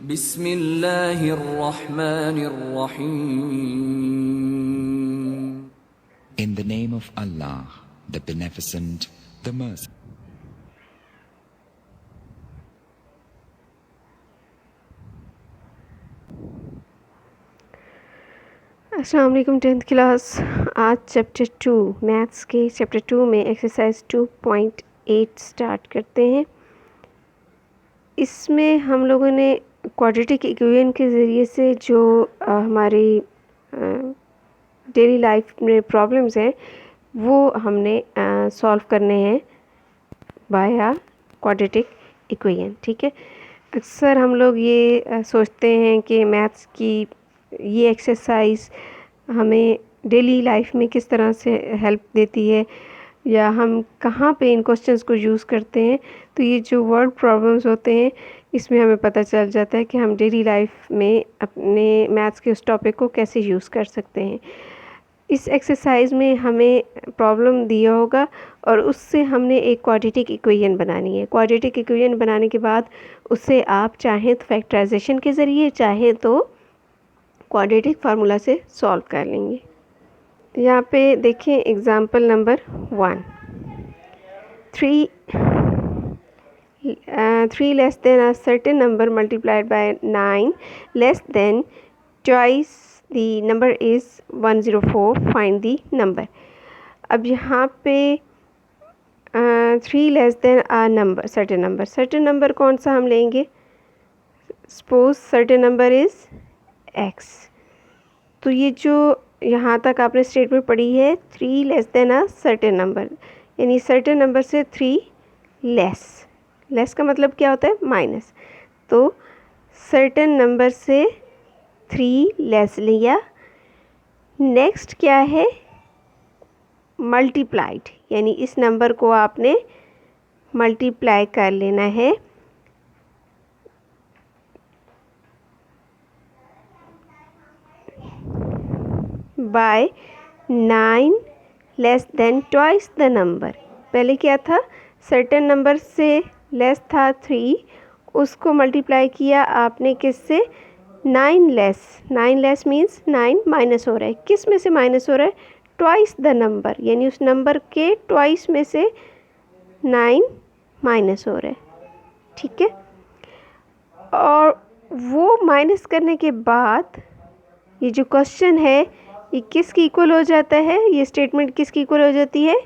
बिस्मिल्लाहिर्रहमानिर्रहीम। In the name of Allah, the Beneficent, the Merciful. अस्सलाम वालेकुम 10th क्लास। आज चैप्टर 2 मैथ्स के चैप्टर 2 में एक्सरसाइज 2.8 स्टार्ट करते हैं। इसमें हम लोगों ने क्वाड्रेटिक इक्वेशन के ज़रिए से जो हमारी डेली लाइफ में प्रॉब्लम्स हैं वो हमने सॉल्व करने हैं बाय क्वाड्रेटिक इक्वेशन। ठीक है, अक्सर हम लोग ये सोचते हैं कि मैथ्स की ये एक्सरसाइज हमें डेली लाइफ में किस तरह से हेल्प देती है या हम कहाँ पे इन क्वेश्चंस को यूज़ करते हैं। तो ये जो वर्ड प्रॉब्लम्स होते हैं इसमें हमें पता चल जाता है कि हम डेली लाइफ में अपने मैथ्स के उस टॉपिक को कैसे यूज़ कर सकते हैं। इस एक्सरसाइज में हमें प्रॉब्लम दिया होगा और उससे हमने एक क्वाड्रेटिक इक्वेशन बनानी है। क्वाड्रेटिक इक्वेशन बनाने के बाद उससे आप चाहें तो फैक्टराइजेशन के ज़रिए, चाहें तो क्वाड्रेटिक फार्मूला से सॉल्व कर लेंगे। यहाँ पे देखें example number 1। 3 less than a certain number multiplied by 9 less than twice the number is 104, find the number. अब यहाँ पे 3 less than a number, certain number कौन सा हम लेंगे? Suppose certain number is x। तो ये जो यहाँ तक आपने स्टेटमेंट पढ़ी है 3 less than a certain number, यानी सर्टेन नंबर से 3 लेस का मतलब क्या होता है? माइनस। तो सर्टेन नंबर से 3 लेस लिया। नेक्स्ट क्या है? मल्टीप्लाइड, यानी इस नंबर को आपने मल्टीप्लाई कर लेना है by 9 less than twice the number. पहले क्या था? सर्टेन नंबर से लेस था 3, उसको मल्टीप्लाई किया आपने किससे? 9 लेस मीन्स 9 माइनस हो रहा है। किस में से माइनस हो रहा है? ट्वाइस द नंबर, यानी उस नंबर के ट्वाइस में से 9 माइनस हो रहा है। ठीक है, और वो माइनस करने के बाद ये जो क्वेश्चन है ये किसकी इक्वल हो जाता है? ये स्टेटमेंट किसकी इक्वल हो जाती है?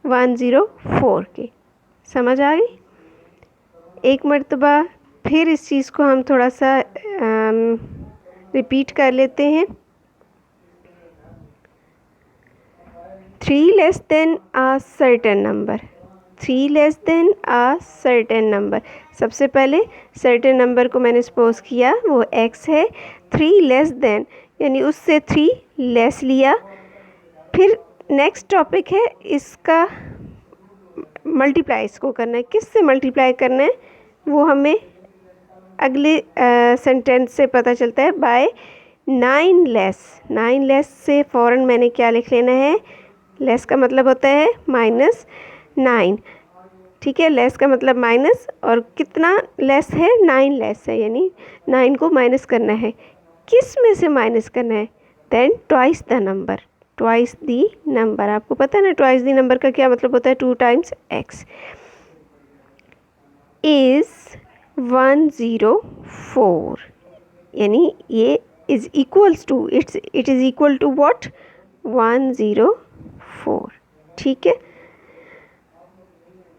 104 के। समझ आ गई? एक मर्तबा फिर इस चीज़ को हम थोड़ा सा रिपीट कर लेते हैं। 3 less than a certain number, 3 less than a certain number. सबसे पहले सर्टेन नंबर को मैंने सपोज किया वो x है। 3 लेस देन यानी उससे 3 लेस लिया। फिर नेक्स्ट टॉपिक है इसका मल्टीप्लाई, इसको करना है। किस से मल्टीप्लाई करना है वो हमें अगले सेंटेंस से पता चलता है, बाय 9 लेस से फ़ौरन मैंने क्या लिख लेना है? लेस का मतलब होता है -9। ठीक है, लेस का मतलब माइनस, और कितना लेस है? 9 लेस है, यानी 9 को माइनस करना है। किस में से माइनस करना है? Then twice the number, twice the number. आपको पता है ना ट्वाइस दी नंबर का क्या मतलब होता है? 2 टाइम्स x इज़ 104, यानी ये is equals to, it is equal to what? 104। ठीक है,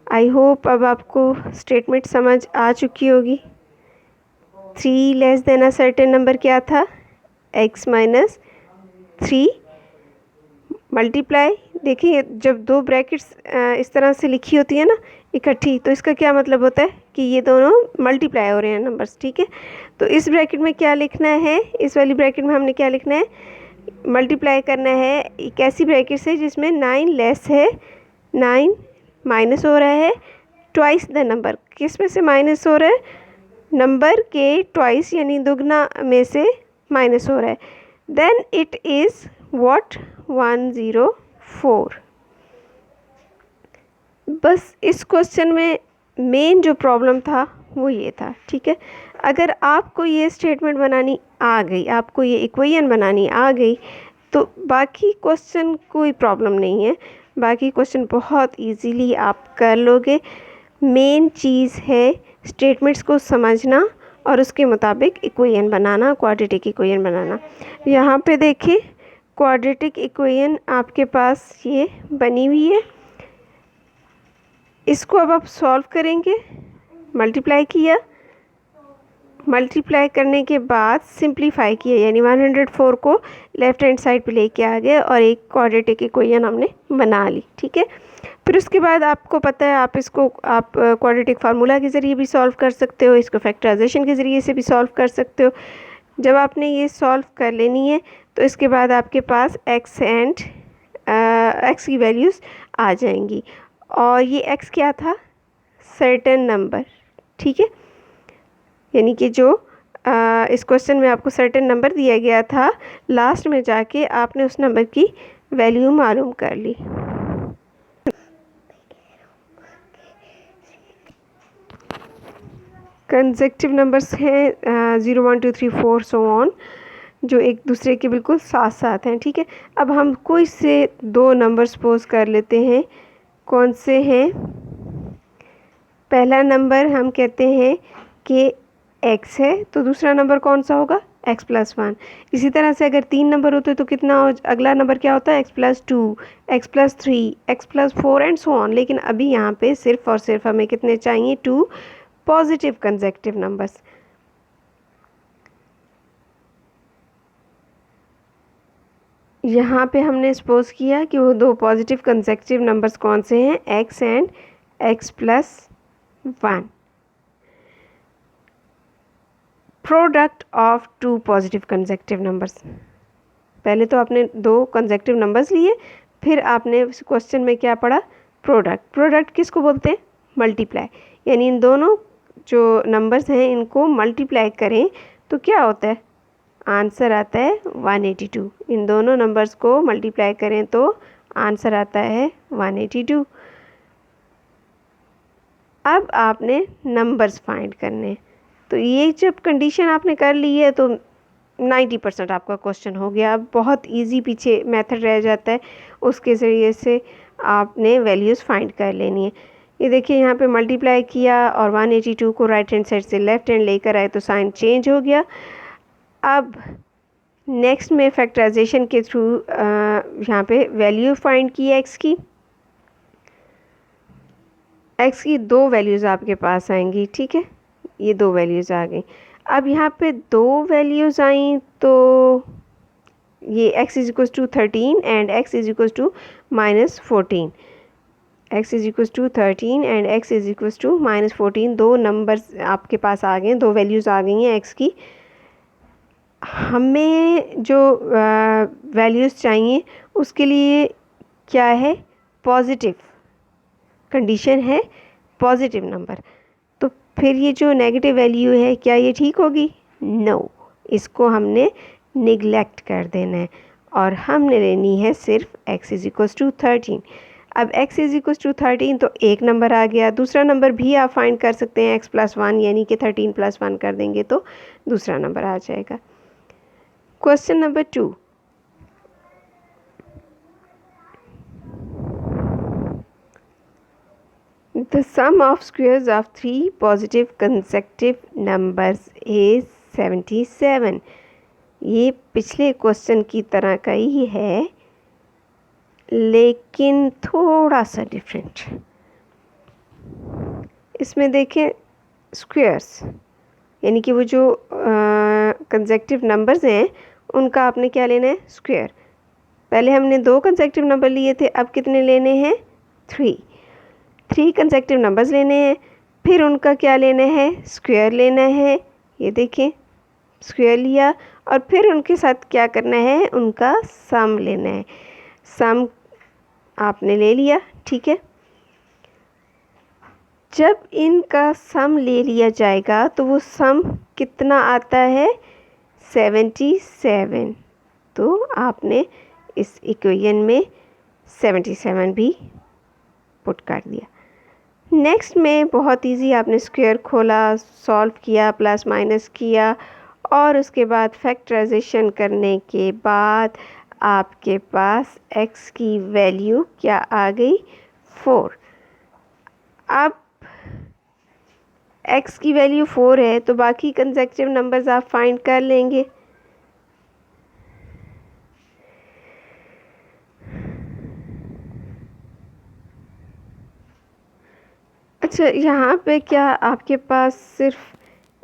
आई होप अब आपको स्टेटमेंट समझ आ चुकी होगी। 3 less than a certain number क्या था? x minus 3 multiply. देखिए जब दो ब्रैकेट्स इस तरह से लिखी होती है ना इकट्ठी, तो इसका क्या मतलब होता है कि ये दोनों मल्टीप्लाई हो रहे हैं नंबर्स। ठीक है, तो इस ब्रैकेट में क्या लिखना है? इस वाली ब्रैकेट में हमने क्या लिखना है? मल्टीप्लाई करना है एक ऐसी ब्रैकेट से जिसमें 9 लेस है, 9 माइनस हो रहा है, ट्वाइस द नंबर। किस में से माइनस हो रहा है? नंबर के ट्वाइस, यानी दुगना में से माइनस हो रहा है। Then it is what? 104। बस इस क्वेश्चन में मेन जो प्रॉब्लम था वो ये था, ठीक है। अगर आपको ये स्टेटमेंट बनानी आ गई, आपको ये इक्वेशन बनानी आ गई, तो बाकी क्वेश्चन कोई प्रॉब्लम नहीं है, बाकी क्वेश्चन बहुत इजीली आप कर लोगे। मेन चीज़ है स्टेटमेंट्स को समझना और उसके मुताबिक इक्वेशन बनाना, क्वाड्रेटिक इक्वेशन बनाना। यहाँ पे देखिए क्वाड्रेटिक इक्वेशन आपके पास ये बनी हुई है, इसको अब आप सॉल्व करेंगे। मल्टीप्लाई किया, मल्टीप्लाई करने के बाद सिंप्लीफाई किया, यानी 104 को लेफ़्ट हैंड साइड पे लेके आ गए और एक क्वाड्रेटिक इक्वेशन हमने बना ली, ठीक है। फिर उसके बाद आपको पता है आप इसको आप क्वाड्रेटिक फार्मूला के ज़रिए भी सॉल्व कर सकते हो, इसको फैक्टराइजेशन के ज़रिए से भी सॉल्व कर सकते हो। जब आपने ये सॉल्व कर लेनी है तो इसके बाद आपके पास एक्स एंड एक्स की वैल्यूज़ आ जाएंगी, और ये एक्स क्या था, सर्टेन नंबर, ठीक है। यानी कि जो इस क्वेश्चन में आपको सर्टेन नंबर दिया गया था, लास्ट में जाके आपने उस नंबर की वैल्यू मालूम कर ली। कंसेक्टिव नंबर्स हैं 0 1 2 3 4 सो ऑन, जो एक दूसरे के बिल्कुल साथ साथ हैं, ठीक है। अब हम कोई से दो नंबर सपोज कर लेते हैं, कौन से हैं। पहला नंबर हम कहते हैं कि x है, तो दूसरा नंबर कौन सा होगा, x + 1। इसी तरह से अगर 3 नंबर होते तो कितना अगला नंबर क्या होता है, x + 2, x + 3, x + 4 and so on. लेकिन अभी यहाँ पे सिर्फ और सिर्फ हमें कितने चाहिए, 2 पॉजिटिव कंसेक्टिव नंबर्स। यहाँ पे हमने सपोज किया कि वो दो पॉजिटिव कंसेक्टिव नंबर्स कौन से हैं, x and x + 1। Product of two positive consecutive numbers. पहले तो आपने दो कंसेक्टिव नंबर्स लिए, फिर आपने क्वेश्चन में क्या पढ़ा, प्रोडक्ट। प्रोडक्ट किसको बोलते हैं, मल्टीप्लाई। यानी इन दोनों जो नंबर्स हैं इनको मल्टीप्लाई करें तो क्या होता है, आंसर आता है 182। इन दोनों नंबर्स को मल्टीप्लाई करें तो आंसर आता है 182। अब आपने नंबर्स फाइंड करने, तो ये जब कंडीशन आपने कर ली है तो 90% आपका क्वेश्चन हो गया। अब बहुत इजी पीछे मेथड रह जाता है, उसके ज़रिए से आपने वैल्यूज़ फाइंड कर लेनी है। ये देखिए यहाँ पे मल्टीप्लाई किया और 182 को राइट हैंड साइड से लेफ़्ट हैंड लेकर आए तो साइन चेंज हो गया। अब नेक्स्ट में फैक्टराइजेशन के थ्रू यहाँ पे वैल्यू फाइंड की एक्स की। एक्स की दो वैल्यूज़ आपके पास आएंगी, ठीक है, ये दो वैल्यूज़ आ गई। अब यहाँ पे दो वैल्यूज़ आई तो ये x = 13 and x = -14, x = 13 and x = -14, दो नंबर्स आपके पास आ गए, दो वैल्यूज़ आ गई हैं x की। हमें जो वैल्यूज़ चाहिए उसके लिए क्या है, पॉजिटिव कंडीशन है, पॉजिटिव नंबर। तो फिर ये जो नेगेटिव वैल्यू है क्या ये ठीक होगी, नो, इसको हमने निगलेक्ट कर देना है और हमने लेनी है सिर्फ x = 13। अब x = 13 तो एक नंबर आ गया, दूसरा नंबर भी आप फाइंड कर सकते हैं, x + 1, यानी कि 13 + 1 कर देंगे तो दूसरा नंबर आ जाएगा। Question number 2, the sum of squares of three positive consecutive numbers is 77। ये पिछले क्वेश्चन की तरह का ही है लेकिन थोड़ा सा डिफरेंट। इसमें देखें स्क्वायर्स, यानी कि वो जो कंसेक्टिव नंबर्स हैं उनका आपने क्या लेना है, स्क्वायर। पहले हमने दो कंसेक्टिव नंबर लिए थे, अब कितने लेने हैं, 3 कंसेक्टिव नंबर्स लेने हैं, फिर उनका क्या लेना है, स्क्वायर लेना है। ये देखें स्क्वायर लिया और फिर उनके साथ क्या करना है, उनका सम लेना है। सम आपने ले लिया, ठीक है। जब इनका सम ले लिया जाएगा तो वो सम कितना आता है, 77। तो आपने इस इक्वेशन में 77 भी पुट कर दिया। नेक्स्ट में बहुत इजी, आपने स्क्वायर खोला, सॉल्व किया, प्लस माइनस किया और उसके बाद फैक्टराइजेशन करने के बाद आपके पास x की वैल्यू क्या आ गई, 4। अब x की वैल्यू 4 है तो बाकी कंसेक्यूटिव नंबर्स आप फाइंड कर लेंगे। अच्छा, यहाँ पे क्या आपके पास सिर्फ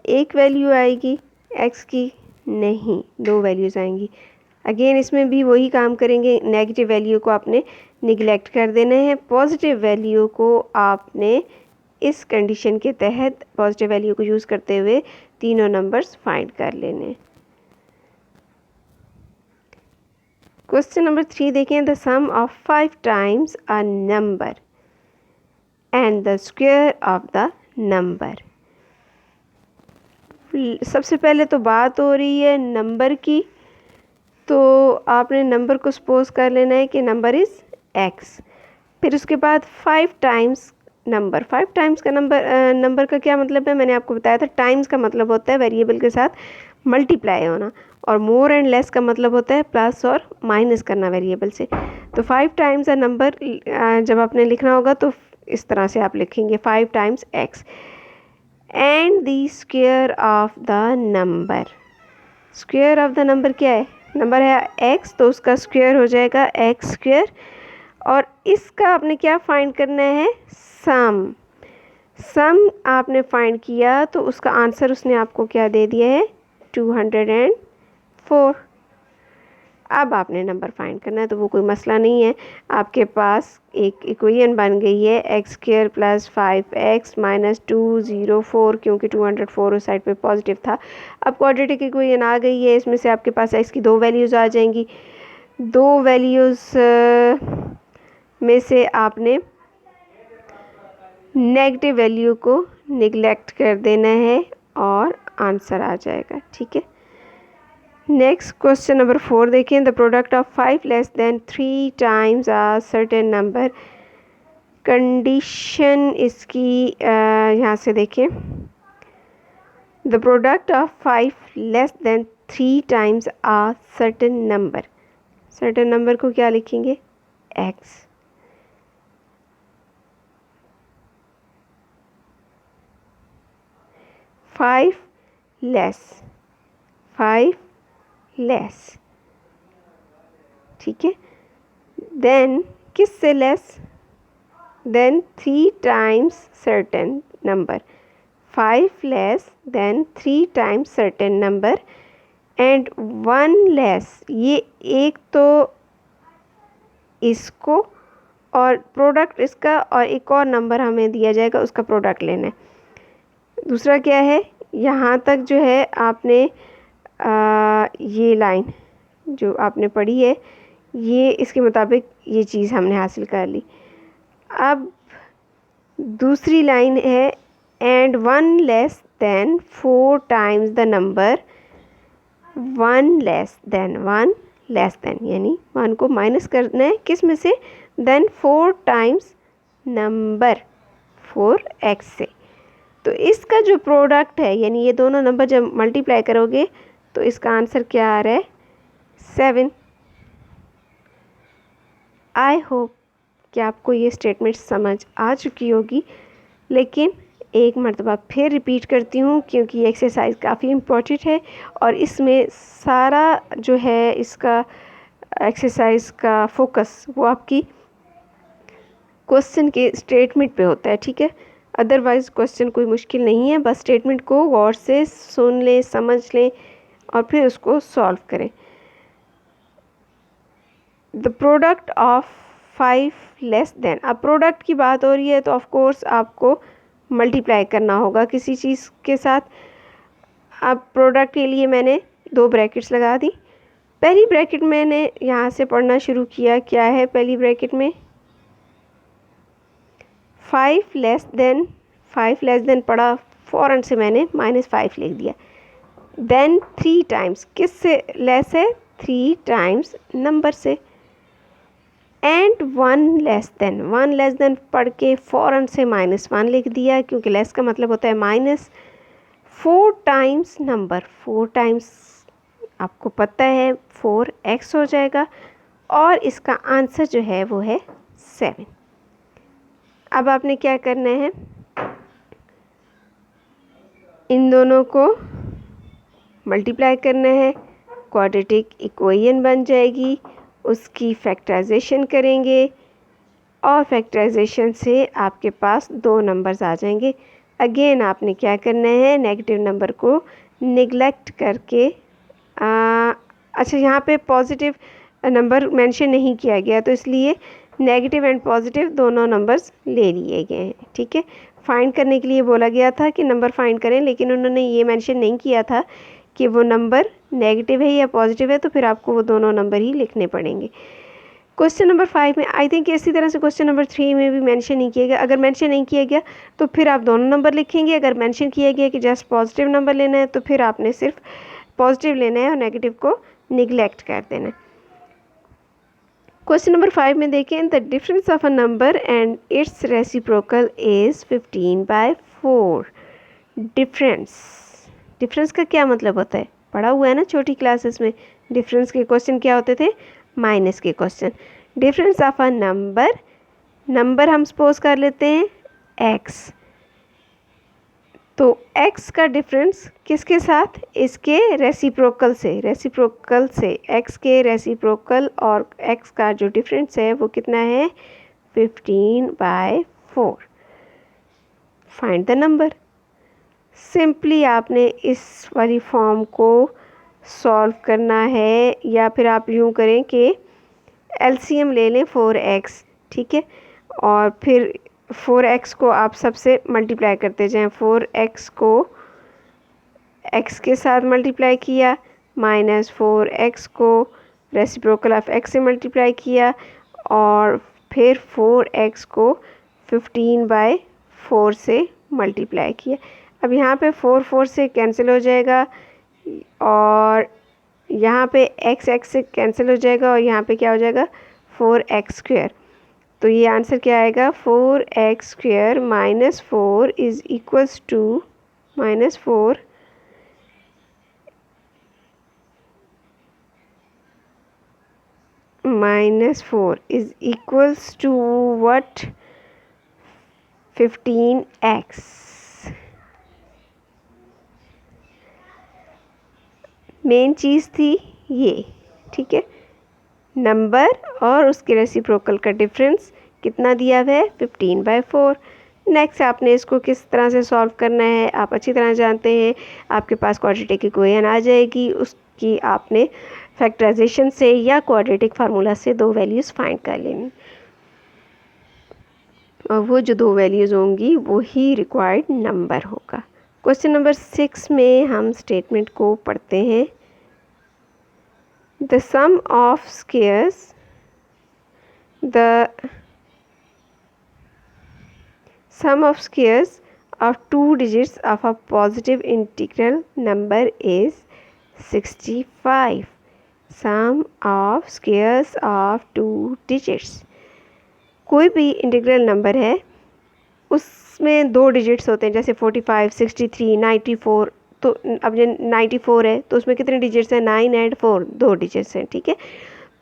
एक वैल्यू आएगी x की? नहीं, 2 वैल्यूज़ आएंगी। अगेन इसमें भी वही काम करेंगे, नेगेटिव वैल्यू को आपने निगलेक्ट कर देना है, पॉजिटिव वैल्यू को आपने इस कंडीशन के तहत पॉजिटिव वैल्यू को यूज़ करते हुए तीनों नंबर्स फाइंड कर लेने। क्वेश्चन नंबर 3 देखें, the sum of 5 times a number and the square of the number. सबसे पहले तो बात हो रही है नंबर की, तो आपने नंबर को सपोज कर लेना है कि नंबर इज़ x। फिर उसके बाद 5 टाइम्स नंबर। 5 टाइम्स का नंबर का क्या मतलब है, मैंने आपको बताया था, टाइम्स का मतलब होता है वेरिएबल के साथ मल्टीप्लाई होना, और मोर एंड लेस का मतलब होता है प्लस और माइनस करना वेरिएबल से। तो 5 टाइम्स अ नंबर जब आपने लिखना होगा तो इस तरह से आप लिखेंगे 5 times x and the square of the number. Square of the number क्या है, नंबर है x तो उसका स्क्वायर हो जाएगा x स्क्वायर, और इसका आपने क्या फाइंड करना है, सम। सम आपने फाइंड किया तो उसका आंसर उसने आपको क्या दे दिया है, 204। अब आपने नंबर फाइंड करना है तो वो कोई मसला नहीं है, आपके पास एक इक्वेशन बन गई है x square plus 5x minus 204, क्योंकि 204 उस साइड पे पॉजिटिव था। अब क्वाड्रेटिक इक्वेशन आ गई है, इसमें से आपके पास x की 2 वैल्यूज़ आ जाएंगी। 2 वैल्यूज़ में से आपने नेगेटिव वैल्यू को निगलेक्ट कर देना है और आंसर आ जाएगा, ठीक है। नेक्स्ट क्वेश्चन नंबर 4 देखें, the product of 5 less than 3 times a certain number. Condition इसकी यहाँ से देखें, the product of 5 less than 3 times a certain number. Certain number को क्या लिखेंगे, x। 5 लेस, ठीक है। देन किस से less, than 3 times certain number. 5 less than 3 times certain number and 1 less. ये एक तो इसको और प्रोडक्ट इसका, और एक और नंबर हमें दिया जाएगा उसका प्रोडक्ट लेना है। दूसरा क्या है, यहाँ तक जो है आपने ये लाइन जो आपने पढ़ी है, ये इसके मुताबिक ये चीज़ हमने हासिल कर ली। अब दूसरी लाइन है and 1 less than 4 times the number. 1 less than यानी 1 को माइनस करना है किस में से, देन 4 टाइम्स नंबर 4x से। तो इसका जो प्रोडक्ट है, यानी ये दोनों नंबर जब मल्टीप्लाई करोगे तो इसका आंसर क्या आ रहा है, 7। आई होप कि आपको ये स्टेटमेंट समझ आ चुकी होगी, लेकिन एक मरतबा फिर रिपीट करती हूँ क्योंकि ये एक्सरसाइज काफ़ी इम्पोर्टेंट है और इसमें सारा जो है इसका एक्सरसाइज का फोकस वो आपकी क्वेश्चन के स्टेटमेंट पे होता है, ठीक है। अदरवाइज़ क्वेश्चन कोई मुश्किल नहीं है, बस स्टेटमेंट को गौर से सुन लें, समझ लें और फिर उसको सॉल्व करें। The product of 5 less then, अब प्रोडक्ट की बात हो रही है तो ऑफ कोर्स आपको मल्टीप्लाई करना होगा किसी चीज़ के साथ। अब प्रोडक्ट के लिए मैंने 2 ब्रैकेट्स लगा दी। पहली ब्रैकेट मैंने यहाँ से पढ़ना शुरू किया, क्या है पहली ब्रैकेट में, 5 लेस देन पढ़ा, फ़ौरन से मैंने -5 लिख दिया। देन 3 टाइम्स, किस से लेस है, 3 टाइम्स नंबर से। एंड वन लेस देन पढ़ के फ़ौरन से -1 लिख दिया, क्योंकि लेस का मतलब होता है माइनस। 4 टाइम्स नंबर, 4 टाइम्स आपको पता है 4x हो जाएगा, और इसका आंसर जो है वो है 7। अब आपने क्या करना है, इन दोनों को मल्टीप्लाई करना है, क्वाड्रेटिक इक्वेशन बन जाएगी, उसकी फैक्टराइजेशन करेंगे और फैक्टराइजेशन से आपके पास 2 नंबर्स आ जाएंगे। अगेन आपने क्या करना है, नेगेटिव नंबर को निगलेक्ट करके अच्छा यहाँ पे पॉजिटिव नंबर मेंशन नहीं किया गया, तो इसलिए नेगेटिव एंड पॉजिटिव दोनों नंबर्स ले लिए गए हैं। ठीक है, फाइंड करने के लिए बोला गया था कि नंबर फाइंड करें, लेकिन उन्होंने ये मेंशन नहीं किया था कि वो नंबर नेगेटिव है या पॉजिटिव है, तो फिर आपको वो दोनों नंबर ही लिखने पड़ेंगे। क्वेश्चन नंबर 5 में आई थिंक इसी तरह से क्वेश्चन नंबर 3 में भी मेंशन नहीं किया गया। अगर मेंशन नहीं किया गया तो फिर आप दोनों नंबर लिखेंगे, अगर मेंशन किया गया कि जस्ट पॉजिटिव नंबर लेना है तो फिर आपने सिर्फ पॉजिटिव लेना है और नेगेटिव को निगलेक्ट कर देना है। क्वेश्चन नंबर 5 में देखें, the difference of a number and it's reciprocal is 15/4। Difference का क्या मतलब होता है, पढ़ा हुआ है ना छोटी क्लासेस में। डिफरेंस के क्वेश्चन क्या होते थे, माइनस के question. Difference of a number हम सपोज कर लेते हैं x, तो x का डिफरेंस किसके साथ, इसके रेसिप्रोकल से x के रेसिप्रोकल, और x का जो डिफरेंस है वो कितना है 15/4। Find the number. सिंपली आपने इस वाली फॉर्म को सॉल्व करना है, या फिर आप यूँ करें कि एलसीएम ले लें 4x, ठीक है, और फिर 4x को आप सबसे मल्टीप्लाई करते जाएं। 4x को x के साथ मल्टीप्लाई किया, माइनस 4x को रेसिप्रोकल ऑफ x से मल्टीप्लाई किया, और फिर 4x को 15/4 से मल्टीप्लाई किया। अब यहाँ पे 4 से कैंसिल हो जाएगा, और यहाँ पे x से कैंसिल हो जाएगा, और यहाँ पे क्या हो जाएगा 4x²। तो ये आंसर क्या आएगा, 4x² minus 4 is equals to -4 is equals to what, 15x। Main चीज़ थी ये, ठीक है, नंबर और उसके रेसिप्रोकल का डिफरेंस कितना दिया हुआ है 15/4। नेक्स्ट आपने इसको किस तरह से सॉल्व करना है आप अच्छी तरह जानते हैं। आपके पास क्वाड्रेटिक इक्वेशन आ जाएगी, उसकी आपने फैक्टराइजेशन से या क्वाड्रेटिक फार्मूला से 2 वैल्यूज़ फाइंड कर लेनी, और वो जो 2 वैल्यूज़ होंगी वो ही रिक्वायर्ड नंबर होगा। क्वेश्चन नंबर 6 में हम स्टेटमेंट को पढ़ते हैं। The sum of squares of 2 digits of a positive integral number is 65. Sum of squares of 2 digits. कोई भी इंटीग्रल नंबर है उसमें 2 डिजिट्स होते हैं, जैसे 45, 63, 94। तो अब जो 94 है तो उसमें कितने डिजिट्स हैं, 9 एंड 4, 2 डिजिट्स हैं, ठीक है।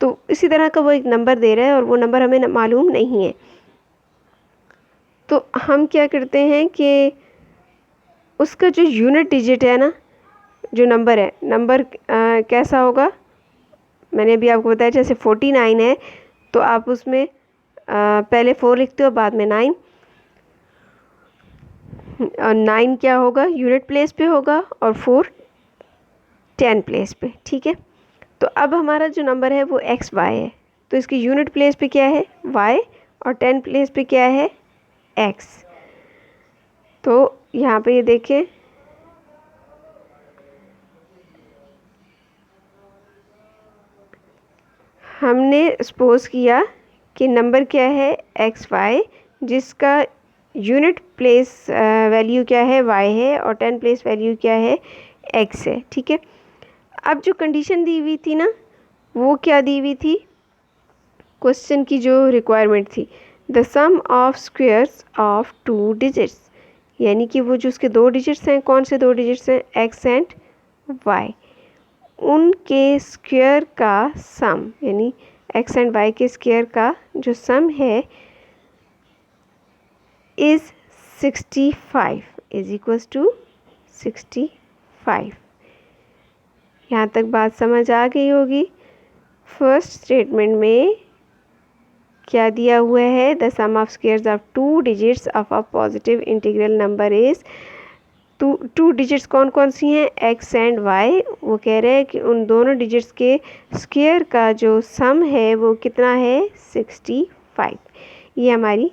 तो इसी तरह का वो एक नंबर दे रहा है और वो नंबर हमें मालूम नहीं है, तो हम क्या करते हैं कि उसका जो यूनिट डिजिट है ना, जो नंबर है, नंबर कैसा होगा, मैंने अभी आपको बताया जैसे 49 है तो आप उसमें पहले 4 लिखते हो बाद में 9, और 9 क्या होगा यूनिट प्लेस पे होगा, और 4 10 प्लेस पे, ठीक है। तो अब हमारा जो नंबर है वो XY है, तो इसकी यूनिट प्लेस पे क्या है Y, और 10 प्लेस पे क्या है X। तो यहाँ पे ये देखें, हमने सपोज किया कि नंबर क्या है XY, जिसका यूनिट प्लेस वैल्यू क्या है Y है, और 10 प्लेस वैल्यू क्या है X है, ठीक है। अब जो कंडीशन दी हुई थी ना, वो क्या दी हुई थी क्वेश्चन की जो रिक्वायरमेंट थी, the sum of squares of 2 digits, यानी कि वो जो उसके 2 डिजिट्स हैं, कौन से 2 डिजिट्स हैं, x एंड y, उनके स्क्वायर का सम, यानी x एंड y के स्क्वायर का जो सम है इज़ 65 इज इक्वल्स टू 65। यहाँ तक बात समझ आ गई होगी। फर्स्ट स्टेटमेंट में क्या दिया हुआ है, the sum of squares of 2 digits of a positive integral number is, two digits कौन कौन सी हैं, x एंड y। वो कह रहे हैं कि उन दोनों डिजिट्स के स्क्वायर का जो सम है वो कितना है, 65। ये हमारी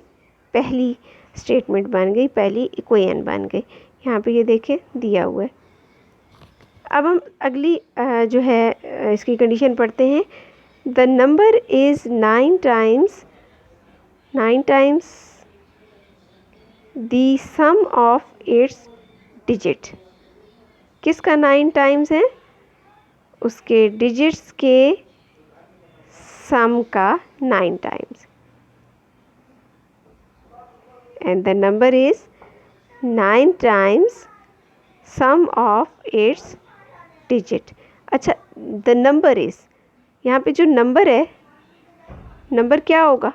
पहली स्टेटमेंट बन गई, पहली इक्वेशन बन गई। यहाँ पे ये देखें दिया हुआ है। अब हम अगली जो है इसकी कंडीशन पढ़ते हैं। The number is 9 times the sum of its digit. किसका 9 टाइम्स है, उसके डिजिट्स के सम का 9 times. And the number is 9 times sum of its digit. अच्छा, द नंबर इज़, यहाँ पे जो नंबर है, नंबर क्या होगा,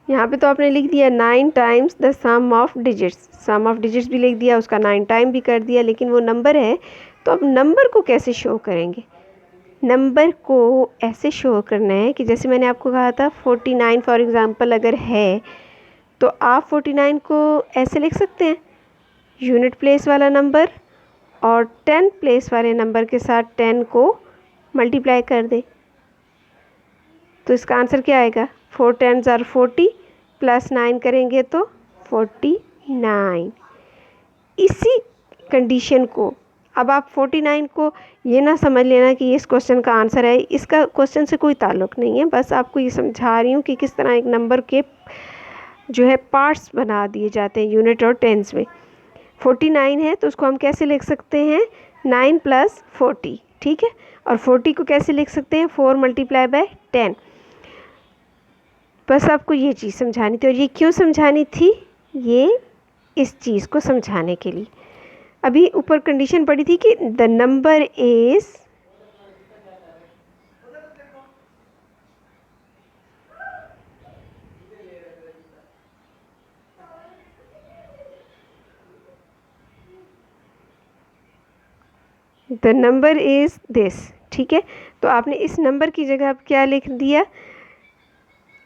यहाँ पे तो आपने लिख दिया 9 times the sum of digits, sum of digits भी लिख दिया, उसका 9 टाइम भी कर दिया, लेकिन वो नंबर है। तो अब नंबर को कैसे शो करेंगे, नंबर को ऐसे शो करना है कि जैसे मैंने आपको कहा था 49 फॉर एग्ज़ाम्पल अगर है तो आप 49 को ऐसे लिख सकते हैं, यूनिट प्लेस वाला नंबर और 10 प्लेस वाले नंबर के साथ 10 को मल्टीप्लाई कर दे, तो इसका आंसर क्या आएगा, 4 10s are 40 प्लस 9 करेंगे तो 49। इसी कंडीशन को अब आप 49 को ये ना समझ लेना कि इस क्वेश्चन का आंसर है, इसका क्वेश्चन से कोई ताल्लुक़ नहीं है, बस आपको ये समझा रही हूँ कि किस तरह एक नंबर के जो है पार्ट्स बना दिए जाते हैं यूनिट और टेंस में। 49 है तो उसको हम कैसे लिख सकते हैं, 9 + 40, ठीक है। और 40 को कैसे लिख सकते हैं, 4 × 10। बस आपको ये चीज़ समझानी थी, और ये क्यों समझानी थी, ये इस चीज़ को समझाने के लिए। अभी ऊपर कंडीशन पड़ी थी कि the number is, the number is this, ठीक है। तो आपने इस नंबर की जगह अब क्या लिख दिया,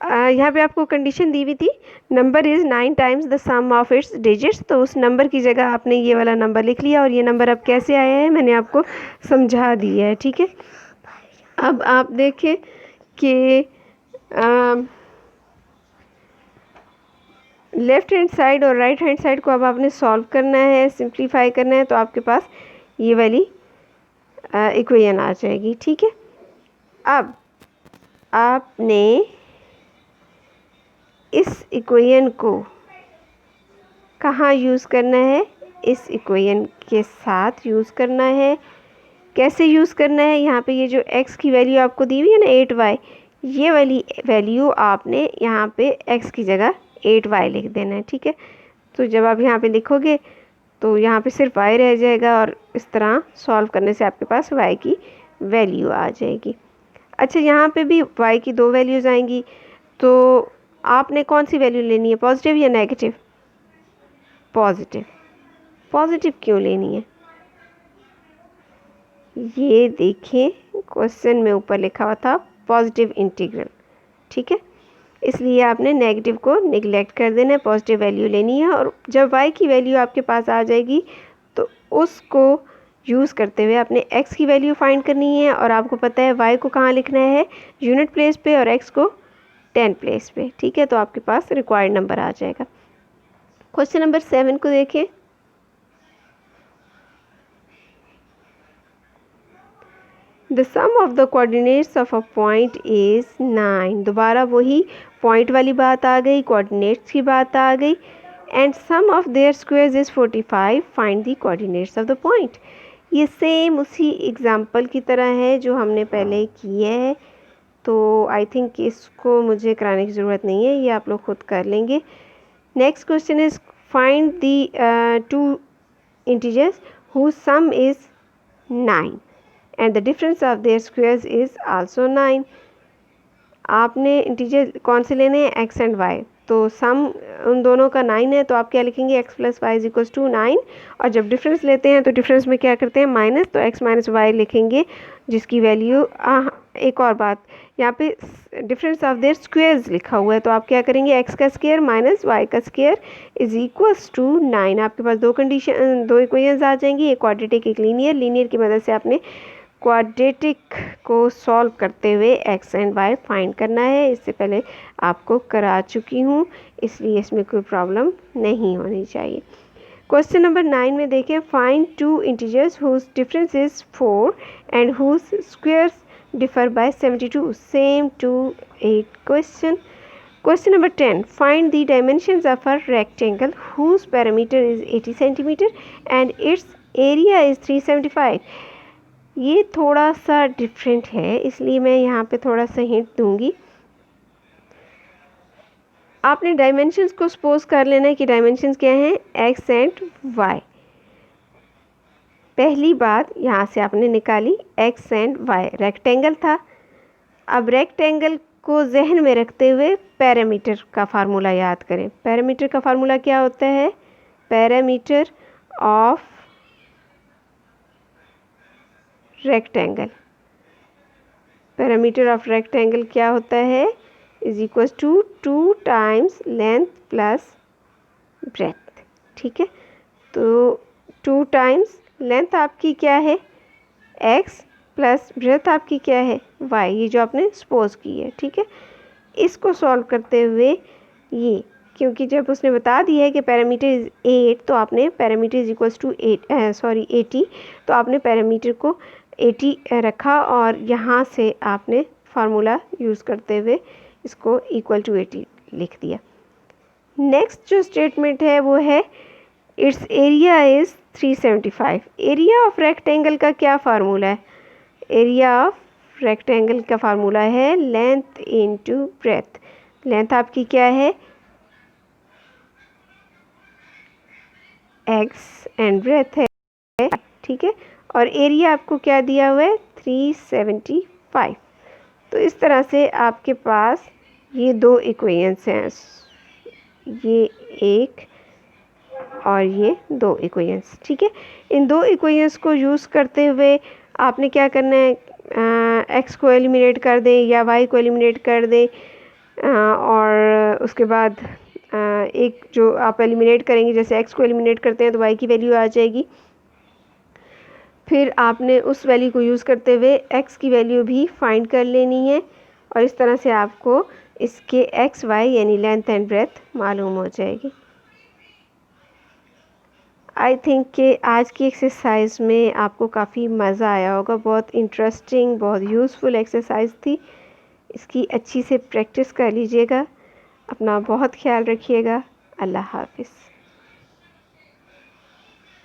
यहाँ पे आपको कंडीशन दी हुई थी number is 9 times the sum of its digits, तो उस नंबर की जगह आपने ये वाला नंबर लिख लिया, और ये नंबर अब कैसे आया है मैंने आपको समझा दिया है, ठीक है। अब आप देखें कि लेफ़्ट हैंड साइड और राइट हैंड साइड को अब आपने सॉल्व करना है, सिंप्लीफाई करना है, तो आपके पास ये वाली इक्वेशन आ जाएगी, ठीक है। अब आपने इस इक्वेशन को कहाँ यूज़ करना है, इस इक्वेशन के साथ यूज़ करना है। कैसे यूज़ करना है, यहाँ पे ये जो x की वैल्यू आपको दी हुई है ना 8y, ये वाली वैल्यू आपने यहाँ पे x की जगह 8y लिख देना है, ठीक है। तो जब आप यहाँ पे लिखोगे तो यहाँ पे सिर्फ y रह जाएगा, और इस तरह सॉल्व करने से आपके पास y की वैल्यू आ जाएगी। अच्छा, यहाँ पे भी y की 2 वैल्यूज़ आएंगी, तो आपने कौन सी वैल्यू लेनी है, पॉजिटिव या नेगेटिव, पॉजिटिव। पॉजिटिव क्यों लेनी है, ये देखें क्वेश्चन में ऊपर लिखा हुआ था पॉजिटिव इंटीग्रल, ठीक है, इसलिए आपने नेगेटिव को निगलेक्ट कर देना है, पॉजिटिव वैल्यू लेनी है। और जब y की वैल्यू आपके पास आ जाएगी तो उसको यूज़ करते हुए आपने x की वैल्यू फाइंड करनी है, और आपको पता है y को कहाँ लिखना है, यूनिट प्लेस पे, और x को 10 प्लेस पे, ठीक है। तो आपके पास रिक्वायर्ड नंबर आ जाएगा। क्वेश्चन नंबर 7 को देखें। The sum of the coordinates of a point is 9। दोबारा वही पॉइंट वाली बात आ गई, कोऑर्डिनेट्स की बात आ गई। And sum of their squares is 45, find the coordinates of the point. ये सेम उसी एग्जाम्पल की तरह है जो हमने पहले किए है। तो आई थिंक इसको मुझे कराने की ज़रूरत नहीं है, ये आप लोग खुद कर लेंगे। Next question is find the 2 integers whose sum is 9 and the difference of their squares is also 9। आपने इंटीजर कौन से लेने हैं, x एंड y, तो सम उन दोनों का 9 है, तो आप क्या लिखेंगे, x + y = 9। और जब डिफरेंस लेते हैं तो डिफरेंस में क्या करते हैं, माइनस, तो x - y लिखेंगे जिसकी वैल्यू एक और बात, यहाँ पे डिफरेंस ऑफ देयर स्क्वेयर्स लिखा हुआ है, तो आप क्या करेंगे, x का स्क्वायर माइनस y का स्क्वायर = 9। आपके पास दो इक्वेशंस आ जाएंगी, एक क्वाड्रेटिक एक लीनियर की मदद से आपने क्वाड्रेटिक को सॉल्व करते हुए x एंड y फाइंड करना है। इससे पहले आपको करा चुकी हूँ, इसलिए इसमें कोई प्रॉब्लम नहीं होनी चाहिए। क्वेश्चन नंबर 9 में देखें, find 2 integers whose difference is 4 and whose squares differ by 72। Same to 8 question. Question number 10, find the dimensions of a rectangle whose perimeter is 80 centimetre and its area is 375। ये थोड़ा सा different है, इसलिए मैं यहाँ पे थोड़ा सा हिंट दूंगी। आपने डायमेंशंस को सपोज कर लेना है कि डायमेंशंस क्या हैं, x एंड y। पहली बात यहाँ से आपने निकाली x एंड y, रेक्टेंगल था। अब रेक्टेंगल को जहन में रखते हुए पैरामीटर का फार्मूला याद करें। पैरामीटर का फार्मूला क्या होता है, perimeter of rectangle, perimeter of rectangle क्या होता है, is equal to 2 times length plus breadth. ठीक है, तो 2 टाइम्स लेंथ आपकी क्या है, x, प्लस ब्रेथ आपकी क्या है, y, ये जो आपने सपोज की है। ठीक है, इसको सॉल्व करते हुए ये, क्योंकि जब उसने बता दिया है कि पैरामीटर इज 8, तो आपने पैरामीटर इज इक्वल्स टू 80, तो आपने पैरामीटर को 80 रखा और यहाँ से आपने फार्मूला यूज़ करते हुए इसको इक्वल टू 80 लिख दिया। नेक्स्ट जो स्टेटमेंट है वो है it's area is 375। Area of rectangle का क्या फार्मूला है, एरिया ऑफ रेक्टेंगल का फार्मूला है लेंथ इनटू ब्रेथ। लेंथ आपकी क्या है, x एंड ब्रेथ है, ठीक है, और एरिया आपको क्या दिया हुआ है, 375। तो इस तरह से आपके पास ये 2 इक्वेशंस हैं, ये एक और ये 2 इक्वेशंस। ठीक है, इन 2 इक्वेशंस को यूज़ करते हुए आपने क्या करना है, x को एलिमिनेट कर दें या y को एलिमिनेट कर दें, और उसके बाद एक जो आप एलिमिनेट करेंगे, जैसे x को एलिमिनेट करते हैं तो y की वैल्यू आ जाएगी। फिर आपने उस वैल्यू को यूज़ करते हुए x की वैल्यू भी फाइंड कर लेनी है, और इस तरह से आपको इसके x, y यानी लेंथ एंड ब्रेथ मालूम हो जाएगी। आई थिंक कि आज की एक्सरसाइज में आपको काफ़ी मज़ा आया होगा, बहुत इंटरेस्टिंग, बहुत यूज़फुल एक्सरसाइज थी। इसकी अच्छी से प्रैक्टिस कर लीजिएगा। अपना बहुत ख्याल रखिएगा। अल्लाह हाफ़िज़।